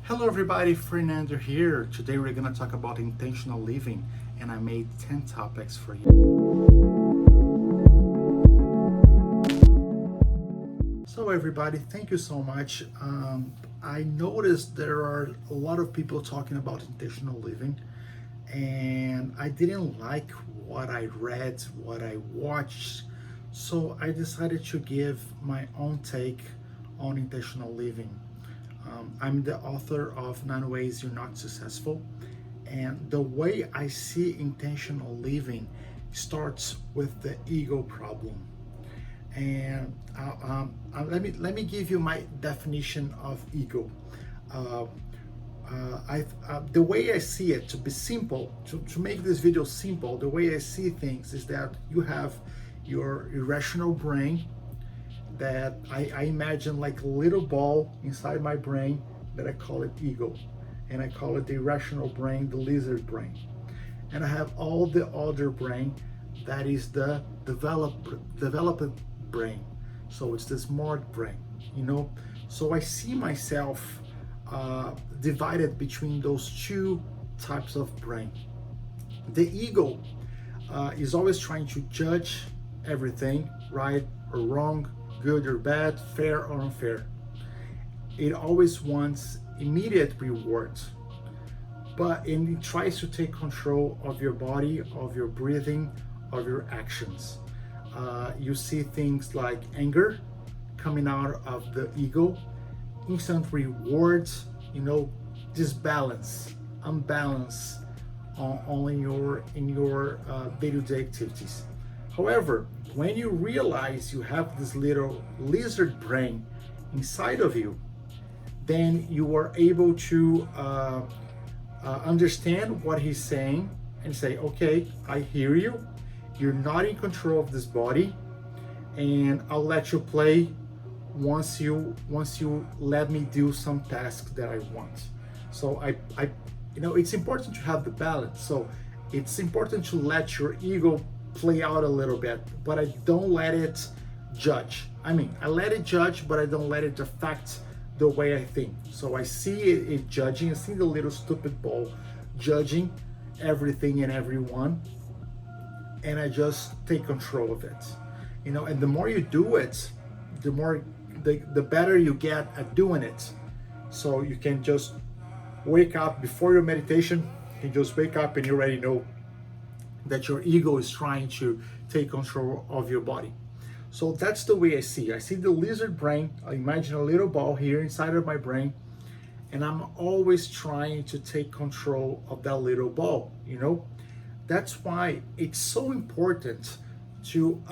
Hello everybody, Fernando here. Today we're gonna talk about intentional living and I made 10 topics for you. So everybody, thank you so much. I noticed there are a lot of people talking about intentional living and I didn't like what I read, what I watched. So I decided to give my own take on intentional living. I'm the author of 9 Ways You're Not Successful, and the way I see intentional living starts with the ego problem. And let me give you my definition of ego. Uh, the way I see it, to be simple, to make this video simple, the way I see things is that you have your irrational brain that I imagine like a little ball inside my brain that I call it ego. And I call it the irrational brain, the lizard brain. And I have all the other brain that is the developed brain. So it's the smart brain, you know? So I see myself divided between those two types of brain. The ego is always trying to judge everything, right or wrong, good or bad, fair or unfair. It always wants immediate rewards, and it tries to take control of your body, of your breathing, of your actions. You see things like anger coming out of the ego, instant rewards, disbalance, unbalance in your day-to-day activities. However, when you realize you have this little lizard brain inside of you, then you are able to understand what he's saying and say, okay, I hear you. You're not in control of this body, and I'll let you play once you let me do some task that I want. So it's important to have the balance. So it's important to let your ego play out a little bit, but I don't let it judge. I let it judge, but I don't let it affect the way I think. So I see it judging. I see the little stupid ball judging everything and everyone, and I just take control of it. And the more you do it, the better you get at doing it. So you can just wake up before your meditation. You can just wake up and you already know that your ego is trying to take control of your body. So that's the way I see. I see the lizard brain. I imagine a little ball here inside of my brain, and I'm always trying to take control of that little ball. That's why it's so important to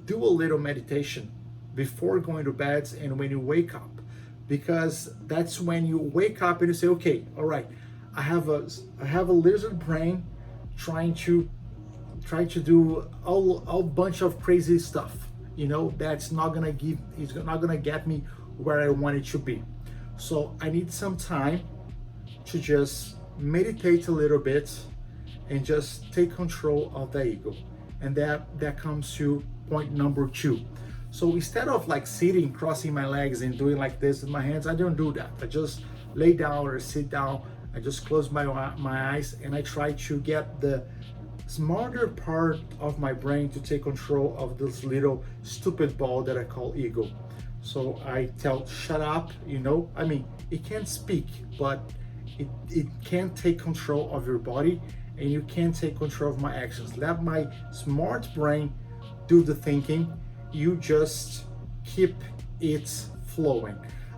do a little meditation before going to bed and when you wake up, because that's when you wake up and you say, okay, all right, I have a lizard brain trying to do a bunch of crazy stuff, that's not gonna get me where I want it to be. So I need some time to just meditate a little bit and just take control of the ego. And that comes to point number 2. So instead of like sitting, crossing my legs and doing like this with my hands, I don't do that. I just lay down or sit down. I just close my eyes and I try to get the smarter part of my brain to take control of this little stupid ball that I call ego. So I tell, shut up, it can't speak, but it can take control of your body, and you can take control of my actions. Let my smart brain do the thinking. You just keep it flowing.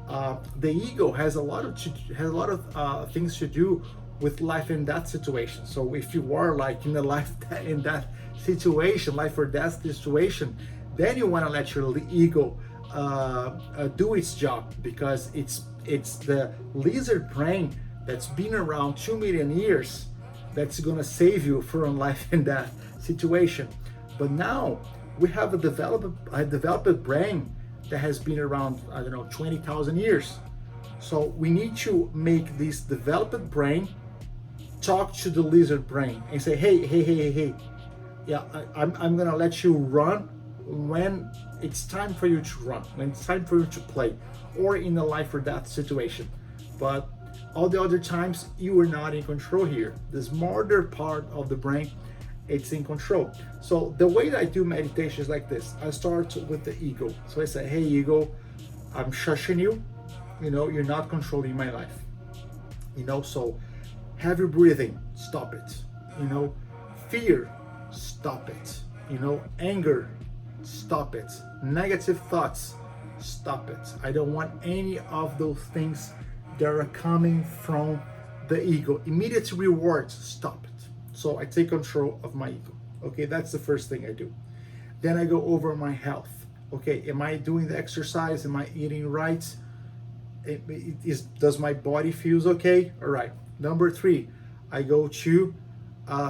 The ego has a lot of things to do with life and death situation. So if you are like in a life and death situation, life or death situation, then you want to let your ego do its job, because it's the lizard brain that's been around 2 million years that's gonna save you from life and death situation. But now we have a developed brain that has been around 20,000 years. So we need to make this developed brain talk to the lizard brain and say, hey, yeah, I'm gonna let you run when it's time for you to run, when it's time for you to play, or in a life or death situation. But All the other times you are not in control here. The smarter part of the brain, it's in control. So the way that I do meditation is like this. I start with the ego. So I say, hey ego, I'm shushing you. You're not controlling my life. So heavy breathing, stop it. Fear, stop it. Anger, stop it. Negative thoughts, stop it. I don't want any of those things that are coming from the ego. Immediate rewards, stop it. So I take control of my ego. Okay, that's the first thing I do. Then I go over my health. Okay, am I doing the exercise? Am I eating right? Does my body feels okay? All right. Number 3, I go to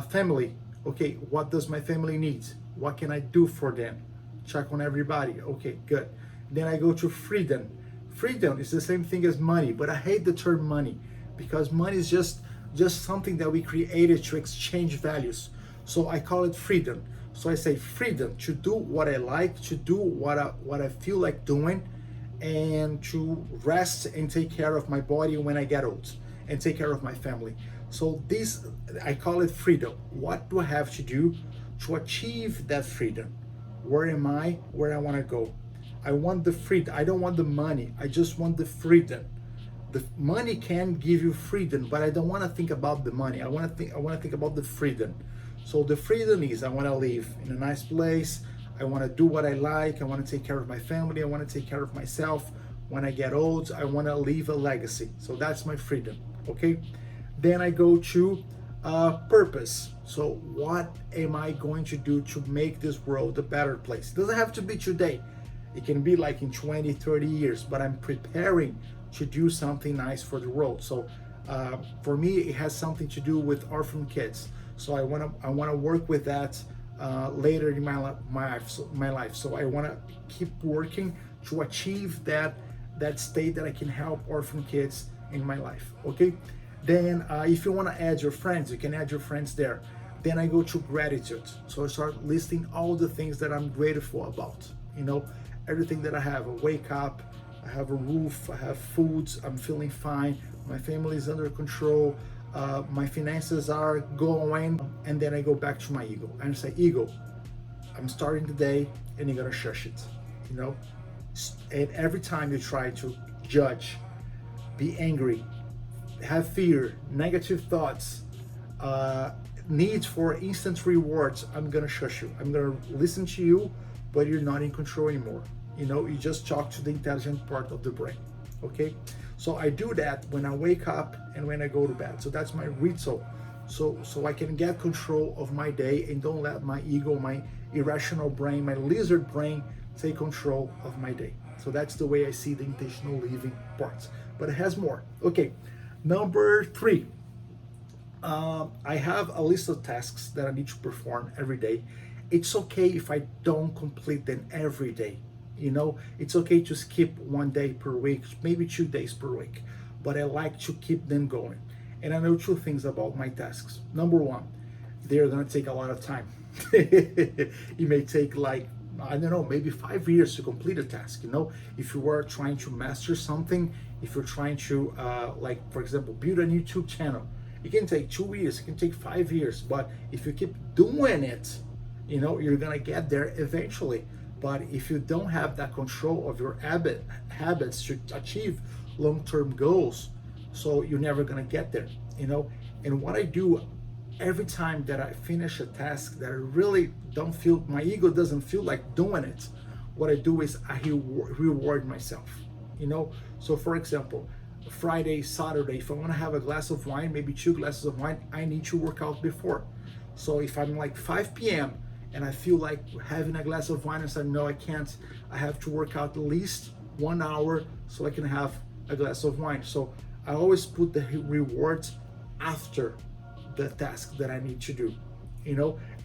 family. Okay, what does my family need? What can I do for them? Check on everybody. Okay, good. Then I go to freedom. Freedom is the same thing as money, but I hate the term money because money is just something that we created to exchange values. So I call it freedom. So I say freedom to do what I like, to do what I feel like doing, and to rest and take care of my body when I get old, and take care of my family. So this, I call it freedom. What do I have to do to achieve that freedom? Where am I? Where I want to go? I want the freedom. I don't want the money. I just want the freedom. The money can give you freedom, but I don't want to think about the money. I want to think about the freedom. So the freedom is, I want to live in a nice place. I want to do what I like. I want to take care of my family. I want to take care of myself. When I get old, I want to leave a legacy. So that's my freedom. Okay. Then I go to purpose. So what am I going to do to make this world a better place? It doesn't have to be today. It can be like in 20, 30 years, but I'm preparing to do something nice for the world. So for me, it has something to do with orphan kids. So I want to work with that later in my life. So I want to keep working to achieve that state that I can help orphan kids in my life. Okay. Then if you want to add your friends, you can add your friends there. Then I go to gratitude. So I start listing all the things that I'm grateful about. Everything that I have. I wake up, I have a roof, I have foods, I'm feeling fine, my family is under control, my finances are going, and then I go back to my ego and say, ego, I'm starting the day, and you're gonna shush it. And every time you try to judge, be angry, have fear, negative thoughts, needs for instant rewards, I'm gonna shush you. I'm gonna listen to you, but you're not in control anymore. You just talk to the intelligent part of the brain. Okay. So I do that when I wake up and when I go to bed. So that's my ritual. So I can get control of my day and don't let my ego, my irrational brain, my lizard brain take control of my day. So that's the way I see the intentional living parts. But it has more. Okay. Number 3. I have a list of tasks that I need to perform every day. It's okay if I don't complete them every day. It's okay to skip 1 day per week, maybe 2 days per week, but I like to keep them going. And I know 2 things about my tasks. Number 1, they're gonna take a lot of time. It may take maybe 5 years to complete a task. If you are trying to master something, if you're trying to, for example, build a YouTube channel, it can take 2 years, it can take 5 years, but if you keep doing it, you're gonna get there eventually. But if you don't have that control of your habits to achieve long-term goals, so you're never gonna get there. And what I do every time that I finish a task that I really don't feel, my ego doesn't feel like doing it, what I do is I reward myself. So for example, Friday, Saturday, if I want to have a glass of wine, maybe 2 glasses of wine, I need to work out before. So if I'm like 5 p.m. and I feel like having a glass of wine, and say, no, I can't. I have to work out at least 1 hour so I can have a glass of wine. So I always put the rewards after the task that I need to do,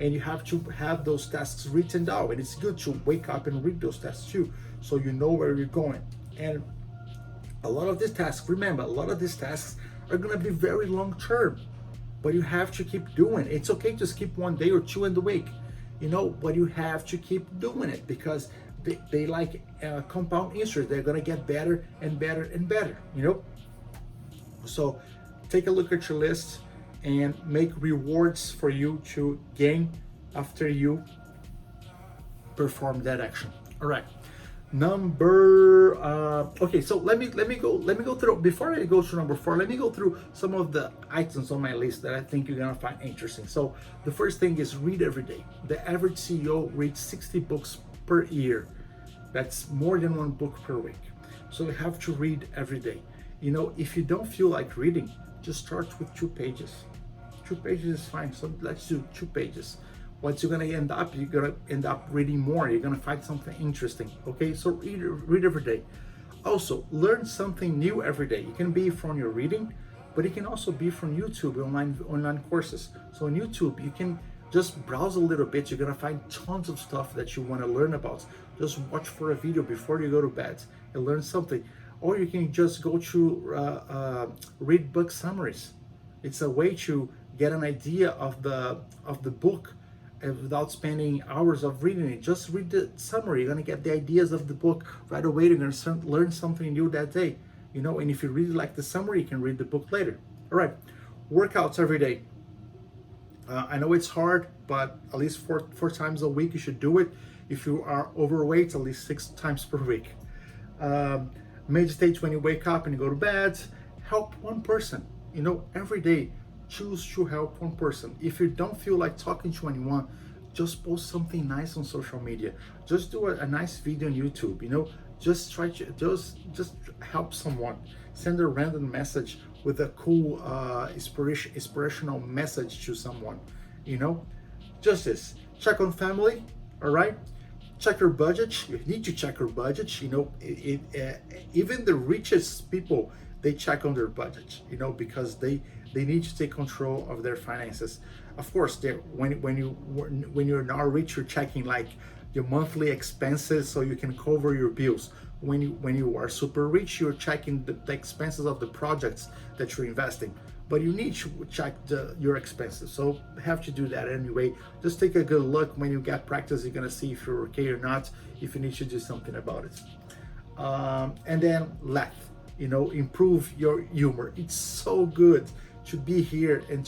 and you have to have those tasks written down. And it's good to wake up and read those tasks too, so you know where you're going. And a lot of these tasks, remember, a lot of these tasks are gonna be very long term, but you have to keep doing it. It's okay to skip 1 day or 2 in the week. But you have to keep doing it because they like compound interest. They're gonna get better and better and better. So take a look at your list and make rewards for you to gain after you perform that action. All right. Okay, so let me go through, before I go to number 4, let me go through some of the items on my list that I think you're gonna find interesting. So the first thing is read every day. The average CEO reads 60 books per year. That's more than 1 book per week. So you have to read every day. You know, if you don't feel like reading, just start with 2 pages. 2 pages is fine. So let's do 2 pages. What you're gonna end up, you're gonna end up reading more. You're gonna find something interesting. Okay, so read every day. Also, learn something new every day. It can be from your reading, but it can also be from YouTube, online courses. So on YouTube, you can just browse a little bit. You're gonna find tons of stuff that you want to learn about. Just watch for a video before you go to bed and learn something. Or you can just go to read book summaries. It's a way to get an idea of the book without spending hours of reading it. Just read the summary. You're gonna get the ideas of the book right away. You're gonna learn something new that day. You know, and if you really like the summary, you can read the book later. All right, workouts every day. I know it's hard, but at least four times a week you should do it. If you are overweight, at least 6 times per week. Meditate when you wake up and you go to bed. Help one person. You know, every day, choose to help one person. If you don't feel like talking to anyone, just post something nice on social media. Just do a nice video on YouTube. You know, just try to just help someone. Send a random message with a cool inspirational message to someone. You know, just this. Check on family. All right. Check your budget. You need to check your budget. You know, even the richest people, they check on their budget. You know, because they need to take control of their finances. Of course, when you're not rich, you're checking like your monthly expenses so you can cover your bills. When you are super rich, you're checking the expenses of the projects that you're investing. But you need to check your expenses. So have to do that anyway. Just take a good look. When you get practice, you're gonna see if you're okay or not, if you need to do something about it. And then laugh. You know, improve your humor. It's so good to be here and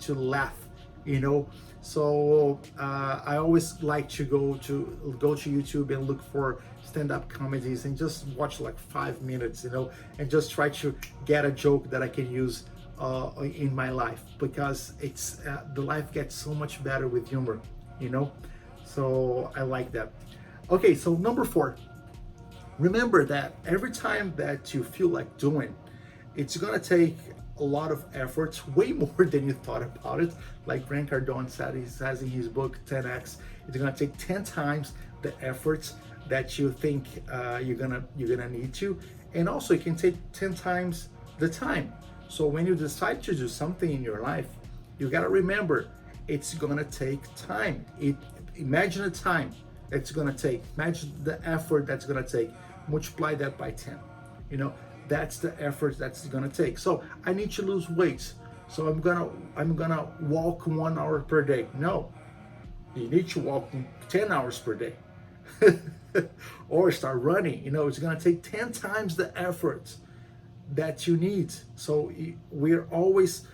to laugh. You know, so I always like to go to YouTube and look for stand-up comedies and just watch like 5 minutes, you know, and just try to get a joke that I can use in my life, because it's the life gets so much better with humor, you know. So I like that. Okay, so number 4, remember that every time that you feel like doing, it's gonna take a lot of efforts, way more than you thought about it. Like Grant Cardone says in his book 10x, it's gonna take 10 times the efforts that you think you're gonna need to, and also it can take 10 times the time. So when you decide to do something in your life, you gotta remember it's gonna take time. Imagine the time it's gonna take. Imagine the effort that's gonna take. Multiply that by 10. You know, that's the effort that's gonna take. So I need to lose weight, so I'm gonna walk 1 hour per day. No, you need to walk 10 hours per day. Or start running. You know, it's gonna take 10 times the effort that you need. So we're always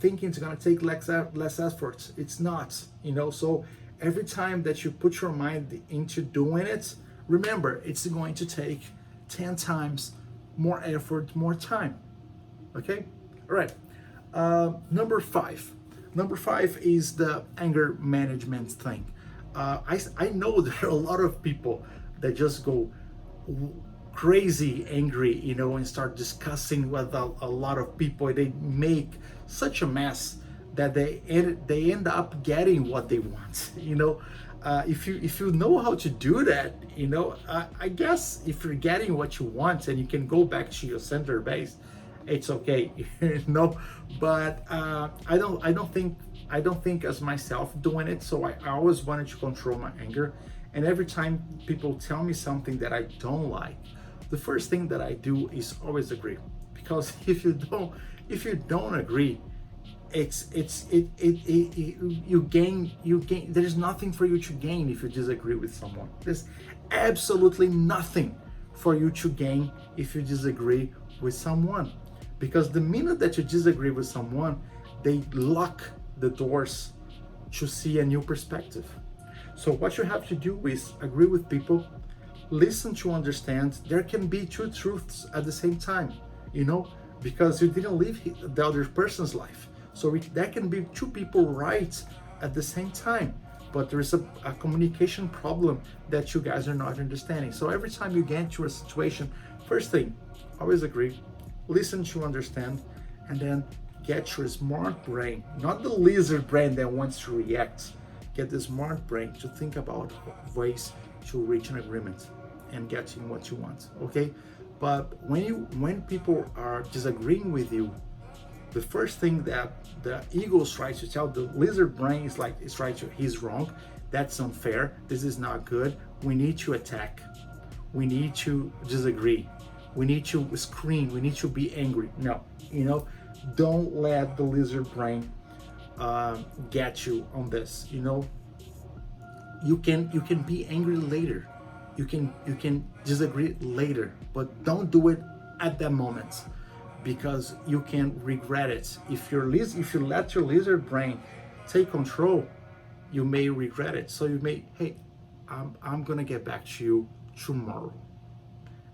thinking it's gonna take less effort. It's not, you know. So every time that you put your mind into doing it, remember it's going to take 10 times more effort, more time. Okay, all right. Number 5 is the anger management thing. I know there are a lot of people that just go crazy angry, you know, and start discussing with a lot of people. They make such a mess that they end up getting what they want, you know. If you know how to do that, you know, I guess if you're getting what you want and you can go back to your center base, it's okay, you know. But I don't think as myself doing it. So I always wanted to control my anger, and every time people tell me something that I don't like, the first thing that I do is always agree. Because if you don't agree, you gain. There's nothing for you to gain if you disagree with someone. There's absolutely nothing for you to gain if you disagree with someone. Because the minute that you disagree with someone, they lock the doors to see a new perspective. So what you have to do is agree with people, listen to understand. There can be two truths at the same time, you know, because you didn't live the other person's life. So there can be two people right at the same time, but there is a communication problem that you guys are not understanding. So every time you get into a situation, first thing, always agree, listen to understand, and then get your smart brain, not the lizard brain that wants to react. Get the smart brain to think about ways to reach an agreement and getting what you want. Okay, but when people are disagreeing with you, the first thing that the ego tries to tell the lizard brain is like, it's right, he's wrong, that's unfair, this is not good, we need to attack, we need to disagree, we need to scream, we need to be angry. No, you know, don't let the lizard brain get you on this. You know, you can be angry later, you can disagree later, but don't do it at that moment, because you can regret it. If you let your lizard brain take control, you may regret it. So you may, hey, I'm gonna get back to you tomorrow,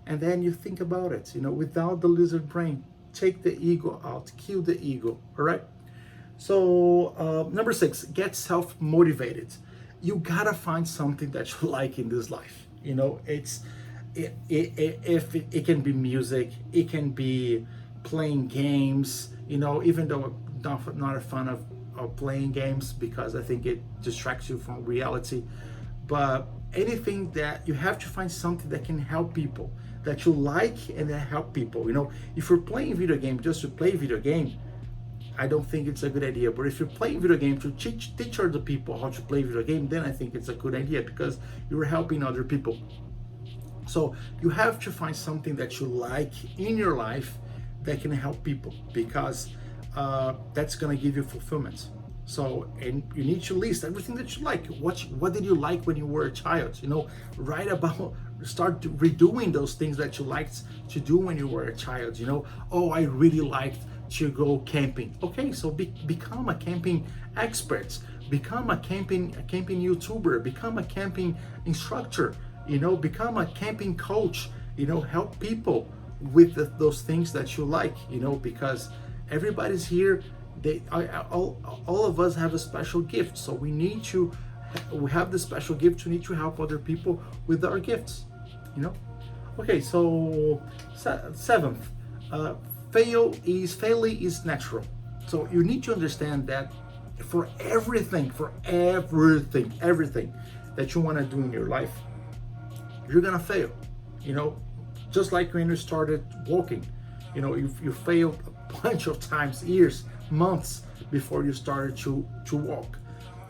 and then you think about it, you know, without the lizard brain. Take the ego out, kill the ego. All right. So number 6, get self-motivated. You gotta find something that you like in this life. You know, if it can be music, it can be playing games. You know, even though I'm not a fan of playing games, because I think it distracts you from reality. But anything that you have to find something that can help people, that you like, and that help people. You know, if you're playing video game just to play video game, I don't think it's a good idea. But if you're playing video game to teach other people how to play video game, then I think it's a good idea, because you're helping other people. So you have to find something that you like in your life that can help people, because that's gonna give you fulfillment. So, and you need to list everything that you like. What did you like when you were a child? You know, start redoing those things that you liked to do when you were a child. You know, oh, I really liked to go camping. Okay, so become a camping expert, become a camping YouTuber, become a camping instructor. You know, become a camping coach. You know, help people with those things that you like. You know, because everybody's here. All of us have a special gift, so we have the special gift. We need to help other people with our gifts, you know. Okay, so 7th, failing is natural. So you need to understand that for everything that you want to do in your life, you're gonna fail. You know, just like when you started walking, you know, you failed a bunch of times, years, months before you started to walk.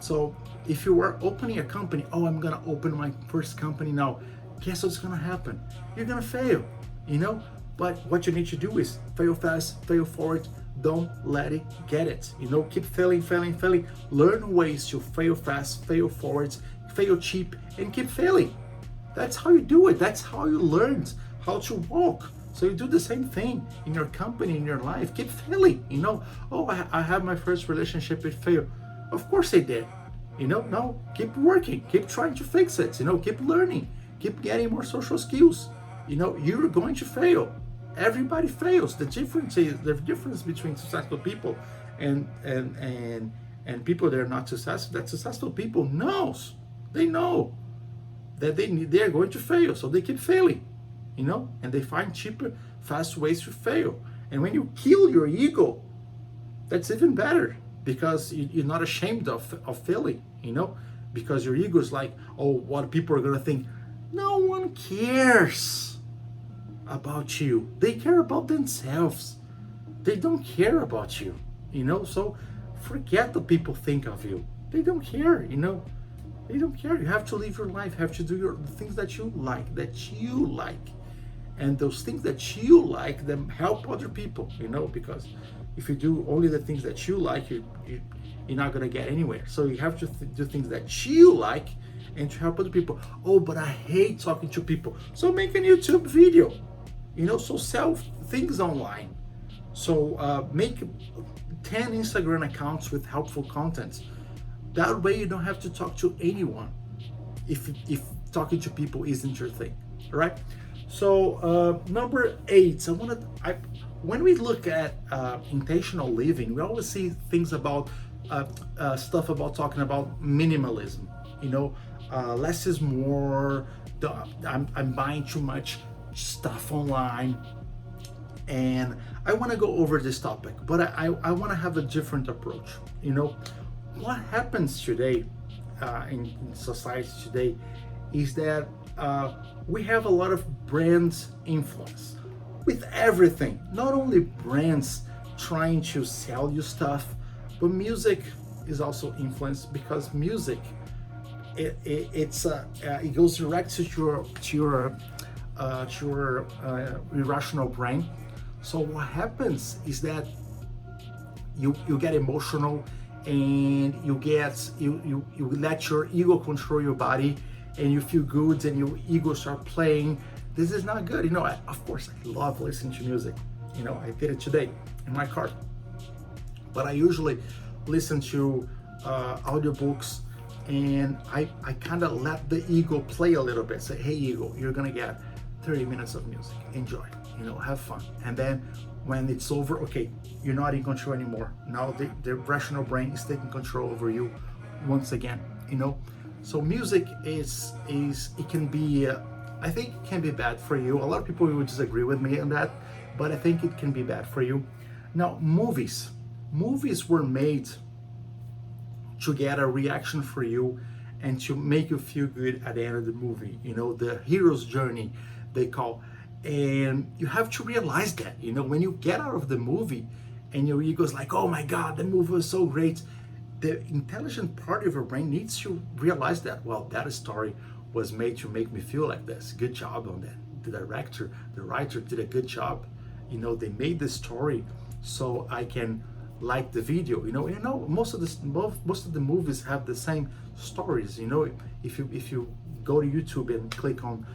So if you were opening a company, oh, I'm gonna open my first company now, guess what's gonna happen? You're gonna fail, you know. But what you need to do is fail fast, fail forward, don't let it get it, you know. Keep failing, learn ways to fail fast, fail forward, fail cheap, and keep failing. That's how you do it. That's how you learned how to walk. So you do the same thing in your company, in your life. Keep failing, you know. Oh, I had my first relationship, it failed. Of course it did. You know, no, keep working, keep trying to fix it, you know, keep learning, keep getting more social skills. You know, you're going to fail. Everybody fails. The difference between successful people and people that are not successful, that successful people they know that they are going to fail, so they keep failing. You know, and they find cheaper, fast ways to fail. And when you kill your ego, that's even better, because you're not ashamed of failing, you know, because your ego is like, oh, what people are gonna think. No one cares about you. They care about themselves. They don't care about you, you know. So forget the people think of you. They don't care, you know. They don't care. You have to live your life, have to do the things that you like, and those things that you like, them help other people, you know, because if you do only the things that you like, you're not going to get anywhere. So you have to do things that you like and to help other people. Oh, but I hate talking to people. So make a YouTube video, you know, so sell things online. So make 10 Instagram accounts with helpful content. That way you don't have to talk to anyone if talking to people isn't your thing, right? So number 8, when we look at intentional living, we always see things about stuff about talking about minimalism. You know, less is more. I'm buying too much stuff online, and I want to go over this topic, but I want to have a different approach. You know, what happens today in society today is that we have a lot of brands influence with everything. Not only brands trying to sell you stuff, but music is also influenced, because music it goes direct to your irrational brain. So what happens is that you get emotional, and you let your ego control your body, and you feel good, and your ego start playing. This is not good. You know, of course I love listening to music. You know, I did it today in my car, but I usually listen to audiobooks, and I kind of let the ego play a little bit. Say, hey ego, you're gonna get 30 minutes of music, enjoy, you know, have fun. And then when it's over, okay, you're not in control anymore. Now the rational brain is taking control over you once again, you know. So music is it can be I think it can be bad for you. A lot of people will disagree with me on that, but I think it can be bad for you. Now, movies were made to get a reaction for you and to make you feel good at the end of the movie. You know, the hero's journey, they call. And you have to realize that, you know, when you get out of the movie and your ego's like, oh my God, the movie was so great, the intelligent part of your brain needs to realize that, well, that story was made to make me feel like this. Good job on that. The director, the writer did a good job. You know, they made the story so I can like the video. You know, most of the movies have the same stories. You know, if you go to YouTube and click on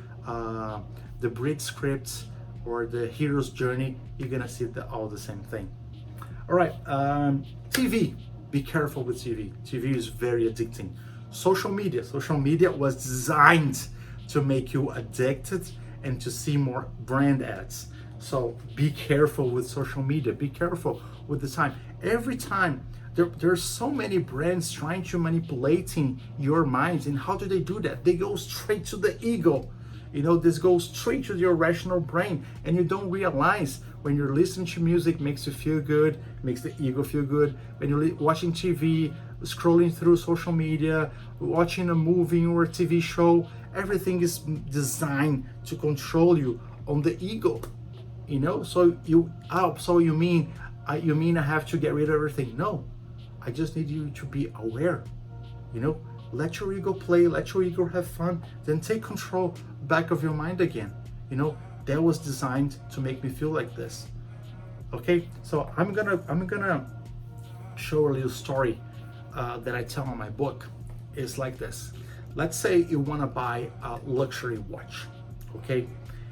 the Brit scripts or the hero's journey, you're gonna see all the same thing. All right, TV. Be careful with TV. TV is very addicting. Social media was designed to make you addicted and to see more brand ads. So be careful with social media. Be careful with the time. Every time there's so many brands trying to manipulating your minds. And how do they do that? They go straight to the ego. You know, this goes straight to your rational brain, and you don't realize when you're listening to music, makes you feel good, makes the ego feel good. When you're watching TV, scrolling through social media, watching a movie or a TV show, everything is designed to control you on the ego. You know, so you mean I have to get rid of everything? No, I just need you to be aware. You know, let your ego play, let your ego have fun, then take control back of your mind again. You know, that was designed to make me feel like this. Okay, so I'm gonna show a little story that I tell in my book. It's like this. Let's say you want to buy a luxury watch. Okay,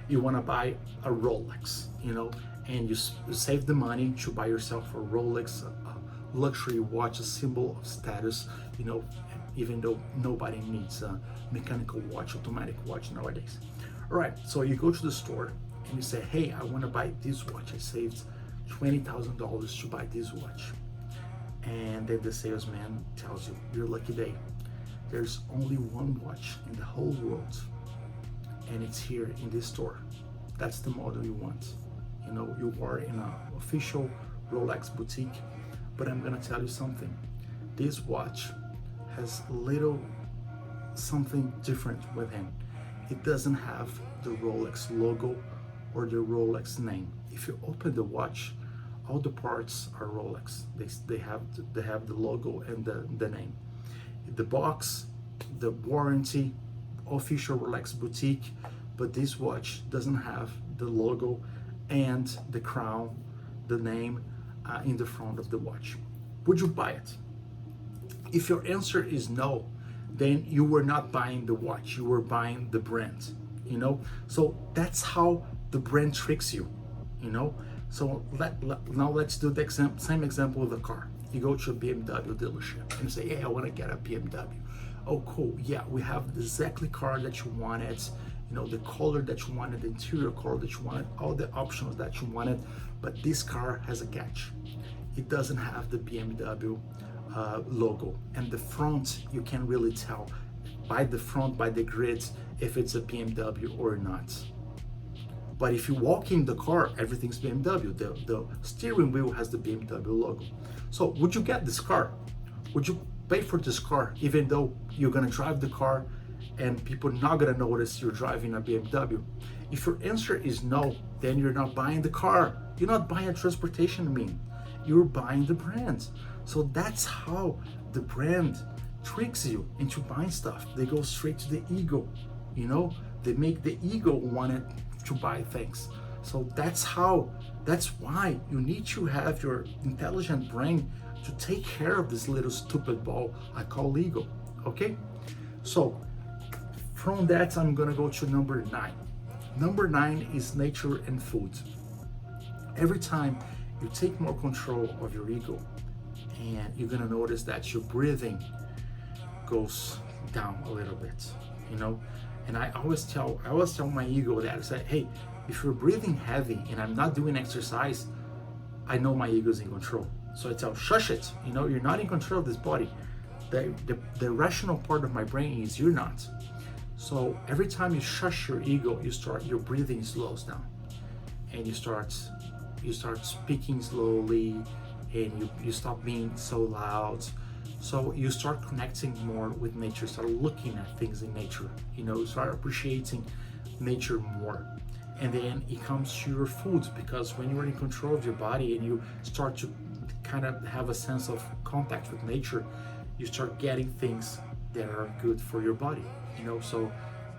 you want to buy a Rolex, you know, and you save the money to buy yourself a Rolex, a luxury watch, a symbol of status, you know, even though nobody needs a mechanical watch, automatic watch nowadays. All right, so you go to the store and you say, hey, I want to buy this watch. I saved $20,000 to buy this watch. And then the salesman tells you, your lucky day. There's only one watch in the whole world, and it's here in this store. That's the model you want. You know, you are in an official Rolex boutique, but I'm gonna tell you something. This watch has little something different with him. It doesn't have the Rolex logo or the Rolex name. If you open the watch, all the parts are Rolex. They have the logo and the name. The box, the warranty, official Rolex boutique, but this watch doesn't have the logo and the crown, the name in the front of the watch. Would you buy it? If your answer is no, then you were not buying the watch, you were buying the brand, you know? So that's how the brand tricks you, you know? So now let's do the same example with the car. You go to a BMW dealership and you say, hey, I want to get a BMW. Oh, cool. Yeah, we have the exactly car that you wanted, the color that you wanted, the interior color that you wanted, all the options that you wanted. But this car has a catch. It doesn't have the BMW logo. And the front, you can really tell by the front, by the grids, if it's a BMW or not. But if you walk in the car, everything's BMW. The steering wheel has the BMW logo. So would you get this car? Would you pay for this car even though you're gonna drive the car and people are not gonna notice you're driving a BMW? If your answer is no, then you're not buying the car. You're not buying a transportation mean. You're buying the brand. So that's how the brand tricks you into buying stuff. They go straight to the ego, they make the ego want it to buy things. So that's why you need to have your intelligent brain to take care of this little stupid ball I call ego. Okay, so from that I'm gonna go to number 9. Number 9 is nature and food. Every time you take more control of your ego, and you're gonna notice that your breathing goes down a little bit, and I always tell my ego that I say, hey, if you're breathing heavy and I'm not doing exercise, I know my ego's in control. So I tell, shush it, you're not in control of this body. The rational part of my brain is you're not. So every time you shush your ego, your breathing slows down, and you start speaking slowly, and you stop being so loud. So you start connecting more with nature, start looking at things in nature, start appreciating nature more. And then it comes to your food, because when you're in control of your body and you start to kind of have a sense of contact with nature, you start getting things that are good for your body, So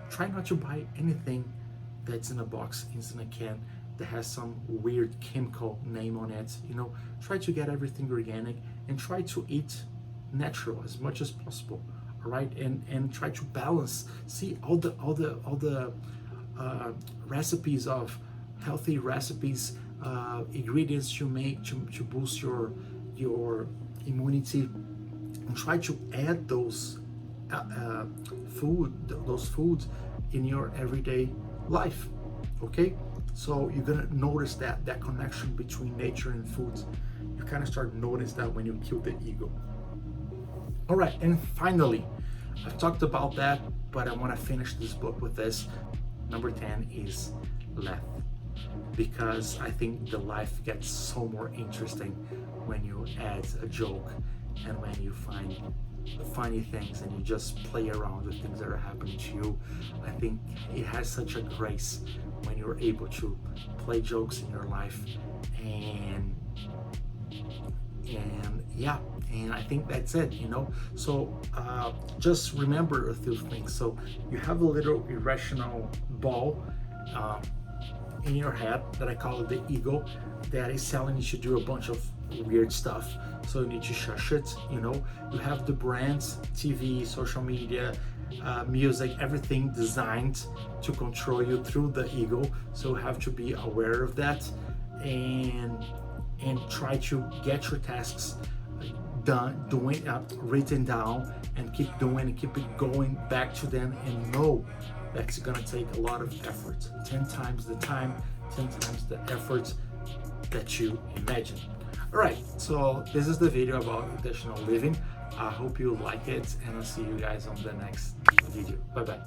try not to buy anything that's in a box, is in a can, that has some weird chemical name on it. Try to get everything organic and try to eat natural as much as possible. All right, and try to balance. See all the recipes of healthy recipes, ingredients you make to boost your immunity, and try to add those foods in your everyday life. Okay, so you're gonna notice that connection between nature and foods. You kind of start notice that when you kill the ego. All right, and finally, I've talked about that, but I want to finish this book with this. Number 10 is laugh, because I think the life gets so more interesting when you add a joke and when you find funny things and you just play around with things that are happening to you. I think it has such a grace when you're able to play jokes in your life, and I think that's it, So just remember a few things. So you have a little irrational ball in your head that I call the ego, that is telling you to do a bunch of weird stuff. So you need to shush it. You have the brands, TV, social media, music, everything designed to control you through the ego. So you have to be aware of that, and try to get your tasks done, written down, and keep doing and keep it going back to them, and know that's gonna take a lot of effort. 10 times the time, 10 times the effort that you imagine. All right, so this is the video about intentional living. I hope you like it, and I'll see you guys on the next video. Bye bye.